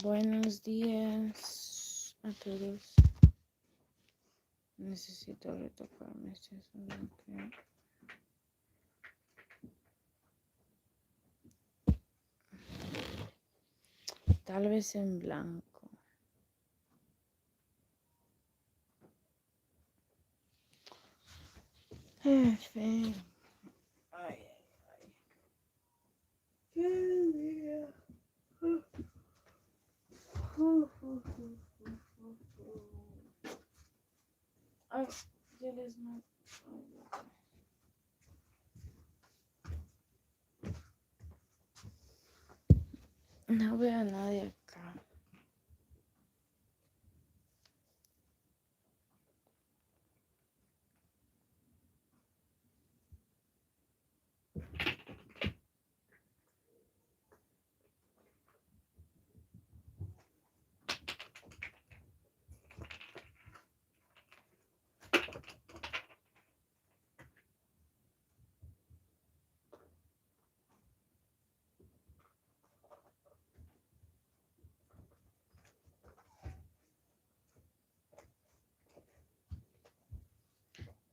Buenos días a todos. Necesito retocarme este asunto. Tal vez en blanco. En fin. Ay. Qué día. Ay, ya les no. No veo a nadie acá.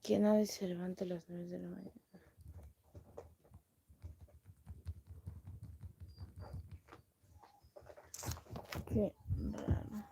Que nadie se levante a las 9 de la mañana. Qué raro.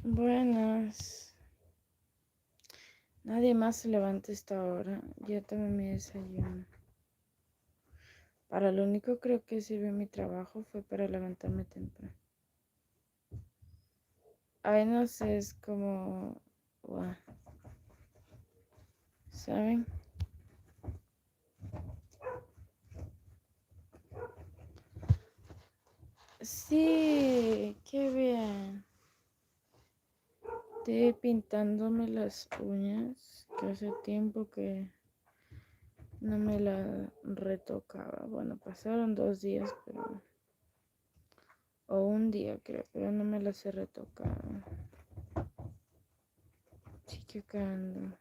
Buenas. Nadie más se levanta a esta hora. Ya tomé mi desayuno. Para lo único creo que sirvió mi trabajo fue para levantarme temprano. Ay, no sé, es como... Wow. ¿Saben? Sí, qué bien. Estoy pintándome las uñas, que hace tiempo que no me la retocaba. Bueno, pasaron 2 días, pero... O un día creo, pero no me las he retocado. Sí que ando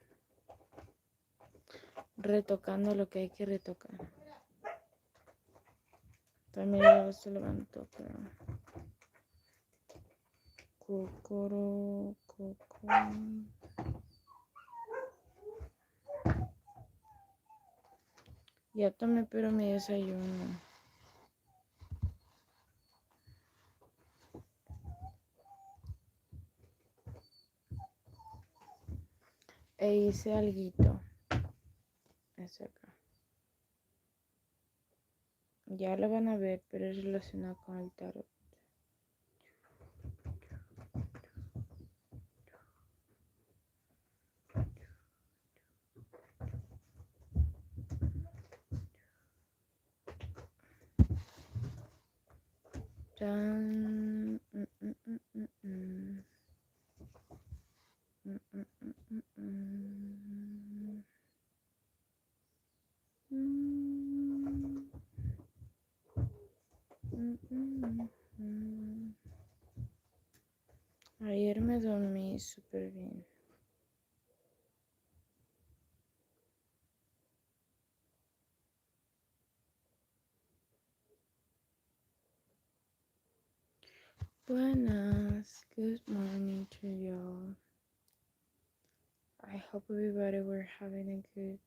retocando lo que hay que retocar. También ya se levantó, pero... Cocoro, coco... Ya tomé, pero mi desayuno. E hice alguito. Es acá. Ya lo van a ver, pero es relacionado con el tarot. Tan... Ayer me dormí súper bien. Buenas, good morning to y'all. I hope everybody were having a good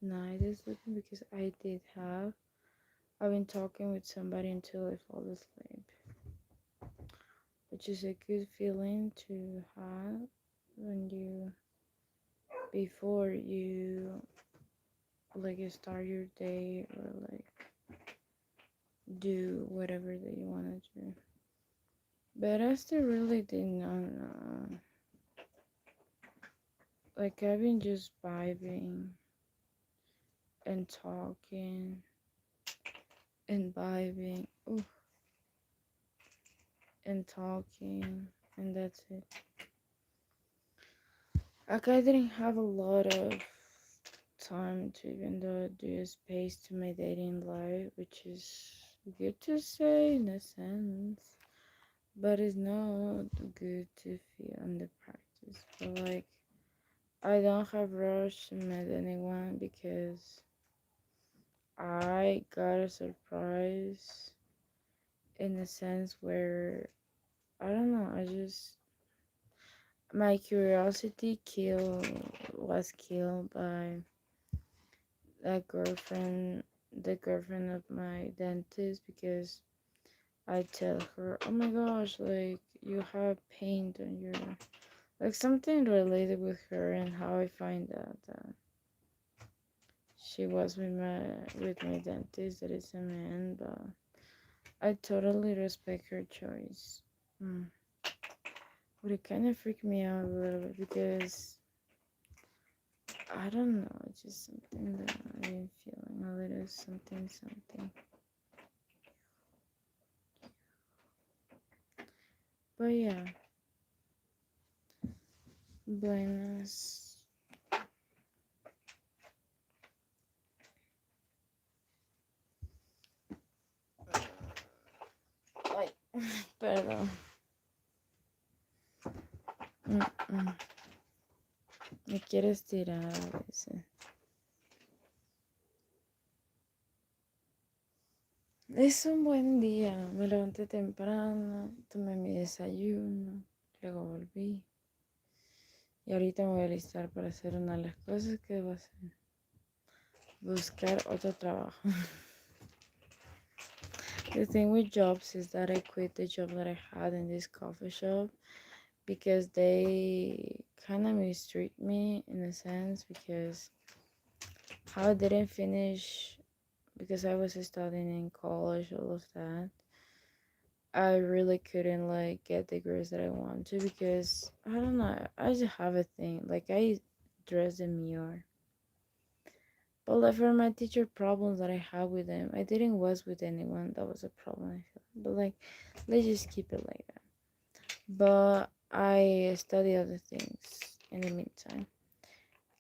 night this weekend because I did have. I've been talking with somebody until I fall asleep, which is a good feeling to have when you, before you, like, you start your day or like do whatever that you want to do. But I still really did not know. Like, I've been just vibing and talking and vibing. Ooh, and talking, and that's it. Like, I didn't have a lot of time to even though do space to my dating life, which is good to say in a sense, but it's not good to feel in the practice. But like, I don't have rush to meet anyone because I got a surprise in a sense where I don't know. I just my curiosity was killed by that girlfriend, the girlfriend of my dentist, because I tell her, oh my gosh, like you have paint on your, like something related with her, and how I find out that she was with my dentist that is a man, but I totally respect her choice. Mm. But it kind of freaked me out a little bit because I don't know, it's just something that I've been feeling a little something. But yeah, buenas. Ay, perdón. Mm. Me quiero estirar a veces. Es un buen día. Me levanté temprano, tomé mi desayuno, luego volví. Y ahorita me voy a alistar para hacer una de las cosas que debo hacer. Buscar otro trabajo. The thing with jobs is that I quit the job that I had in this coffee shop because they kind of mistreat me in a sense, because how I didn't finish, because I was studying in college, all of that. I really couldn't like get the grades that I want to, because I don't know, I just have a thing. Like, I dress demure. But like for my teacher problems that I have with them, I didn't was with anyone that was a problem, I feel. But like, let's just keep it like that. But I study other things in the meantime.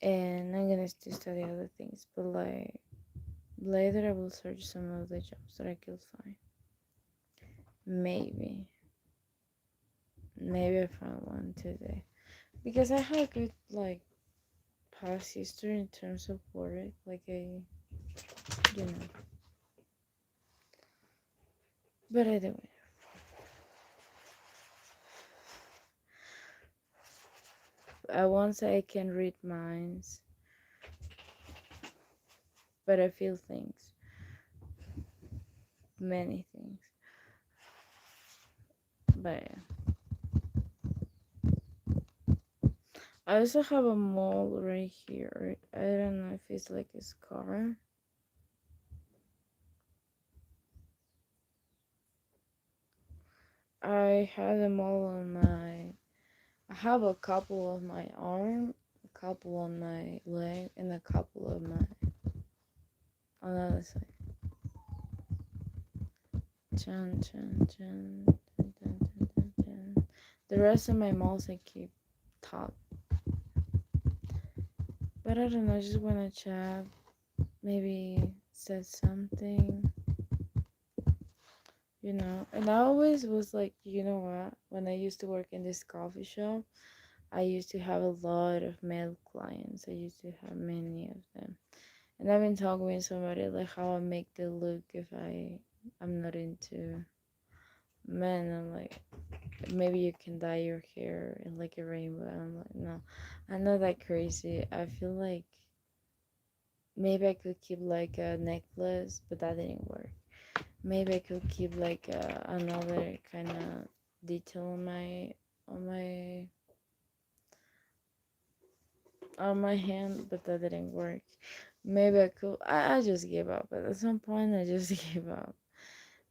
And I'm gonna still study other things. But like, later I will search some of the jobs that I could find. Maybe. Maybe I found one today. Because I had a good like past history in terms of work. Like you know. But anyway. I won't say I can read minds, but I feel things. Many things. But yeah. I also have a mole right here. I don't know if it's like a scar. I had a mole on my. I have a couple on my arm, a couple on my leg, and a couple on my on the other side. Chan, chan, chan, chan, chan, chan, chan. The rest of my moles I keep top. But I don't know. I just wanna chat. Maybe said something. And I always was like, you know what, when I used to work in this coffee shop, I used to have a lot of male clients. I used to have many of them. And I've been talking with somebody like how I make the look if I'm not into men. I'm like, maybe you can dye your hair in like a rainbow. I'm like, no, I'm not that crazy. I feel like maybe I could keep like a necklace, but that didn't work. Maybe I could keep like another kind of detail on my on my hand, but that didn't work. Maybe I could. I just gave up. But at some point, I just gave up,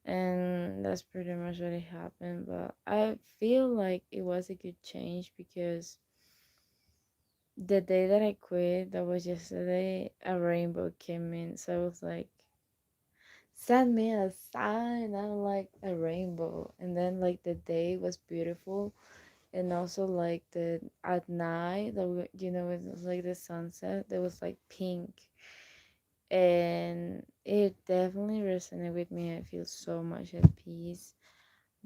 and that's pretty much what happened. But I feel like it was a good change because the day that I quit, that was yesterday, a rainbow came in. So I was like, send me a sign. I'm like a rainbow, and then like the day was beautiful, and also like the at night, it was like the sunset. There was like pink, and it definitely resonated with me. I feel so much at peace.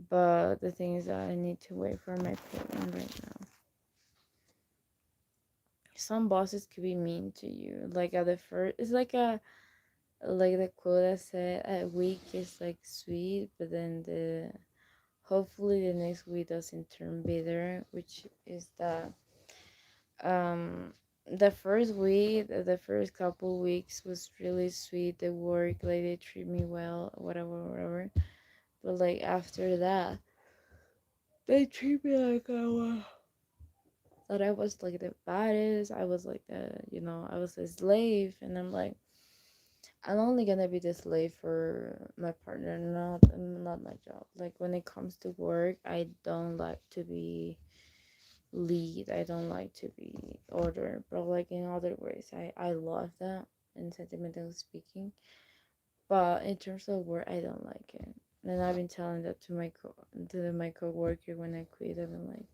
But the thing is that I need to wait for my payment right now. Some bosses could be mean to you. Like at the first, it's like the quote that said, "A week is like sweet, but then the hopefully the next week doesn't turn bitter," which is that um the first week, the first couple weeks was really sweet. The work, like they treat me well, whatever, whatever. But like after that, they treat me like that I was like the baddest. I was like I was a slave, and I'm like, I'm only gonna be the slave for my partner, not my job. Like when it comes to work, I don't like to be lead. I don't like to be order, but like in other ways, I love that in sentimental speaking. But in terms of work, I don't like it. And I've been telling that to my coworker when I quit. I've been like,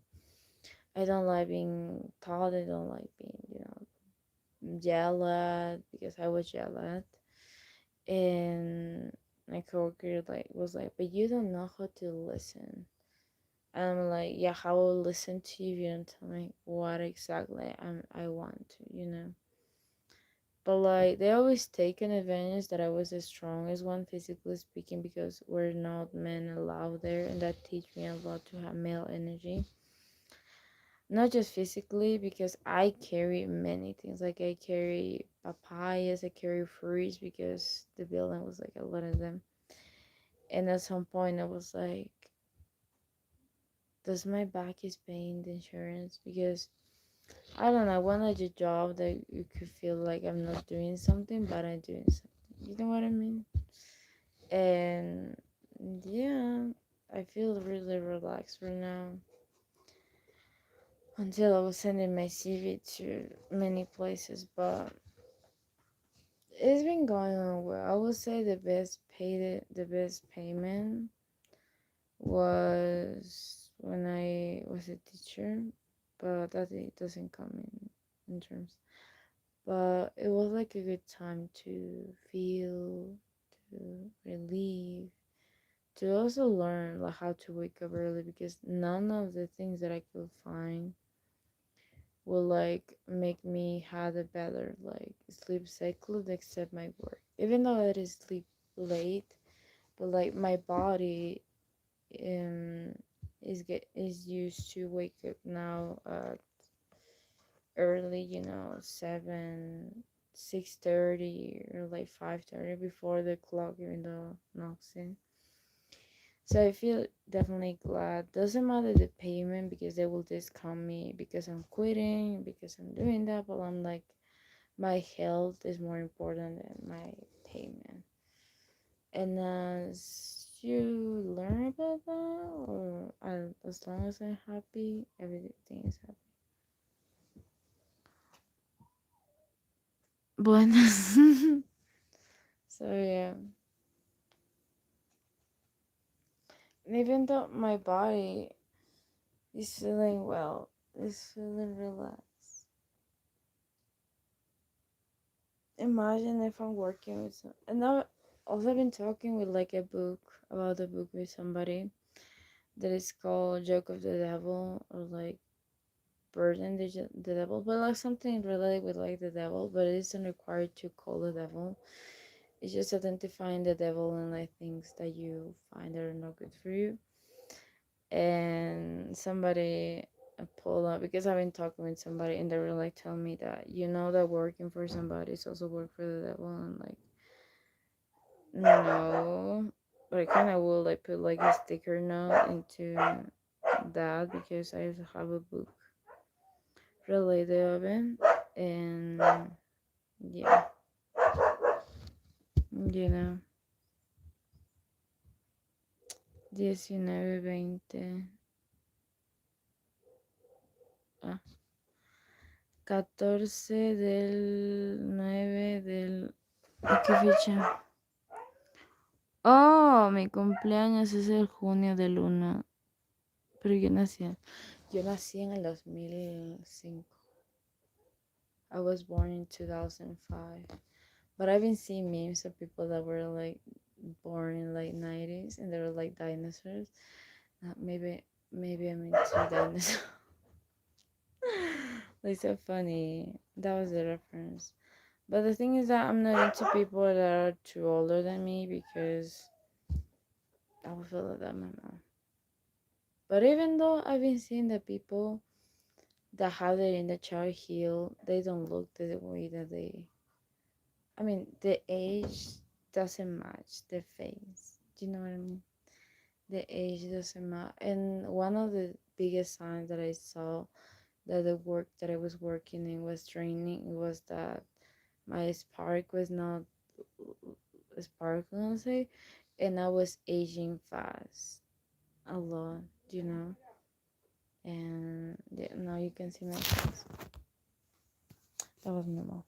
I don't like being taught. I don't like being yelled because I was yelled. And my coworker like was like, but you don't know how to listen. And I'm like, yeah, how will listen to you if you don't tell me what exactly I want to. But like they always take an advantage that I was the strongest one physically speaking because we're not men allowed there, and that teach me a lot to have male energy. Not just physically, because I carry many things. Like I carry papayas, I carry fruits because the building was like a lot of them. And at some point I was like, does my back is paying the insurance? Because I don't know, I wanted a job that you could feel like I'm not doing something, but I'm doing something. You know what I mean? And yeah, I feel really relaxed right now. Until I was sending my CV to many places, but it's been going on well. I would say the best payment was when I was a teacher, but that it doesn't come in terms. But it was like a good time to feel, to relieve, to also learn like how to wake up early because none of the things that I could find will like make me have a better like sleep cycle except my work. Even though it is sleep late, but like my body um is used to wake up now early, 6:30 or like 5:30 before the clock even though knocks in. So I feel definitely glad. Doesn't matter the payment because they will discount me because I'm quitting, because I'm doing that, but I'm like my health is more important than my payment. And as you learn about that, or as long as I'm happy, everything is happy. Buenas. So yeah, and even though my body is feeling well, is feeling relaxed. Imagine if I'm working with some, and now also been talking with like a book about a book with somebody that is called Joke of the Devil, or like Burden the Devil, but like something related with like the devil, but it isn't required to call the devil. It's just identifying the devil and like things that you find that are not good for you. And somebody pulled up, because I've been talking with somebody and they were like telling me that that working for somebody is also work for the devil, and like no, but I kind of will like put like a sticker note into that, because I have a book related of it. And yeah, you know, 19, 20, ah, 14 del 9 del... ¿A qué fecha? Oh, mi cumpleaños es el junio del 1. Pero yo nací en el 2005. I was born in 2005. But I've been seeing memes of people that were like born in like 90s and they were like dinosaurs. Maybe I'm into dinosaurs. Like so funny. That was the reference. But the thing is that I'm not into people that are too older than me, because I would feel like that my mom. But even though I've been seeing the people that have their inner child healed, they don't look the way that they. I mean, the age doesn't match the face. Do you know what I mean? The age doesn't matter. And one of the biggest signs that I saw that the work that I was working in was draining was that my spark was not sparkling, I'll say, and I was aging fast a lot, and yeah, now you can see my face. That was normal.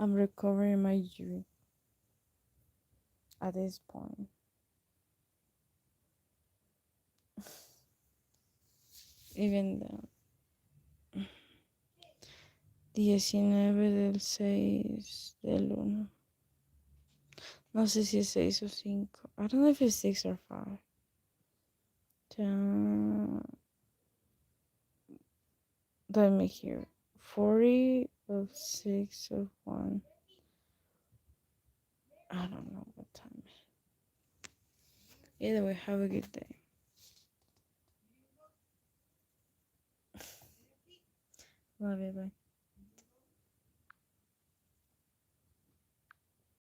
I'm recovering my youth at this point. Even though 19 del 6 del 1. No sé si es 6 o 5. I don't know if it's 6 or 5. Let me hear. 40 of 6 of 1. I don't know what time. Either way, have a good day. Love you, bye.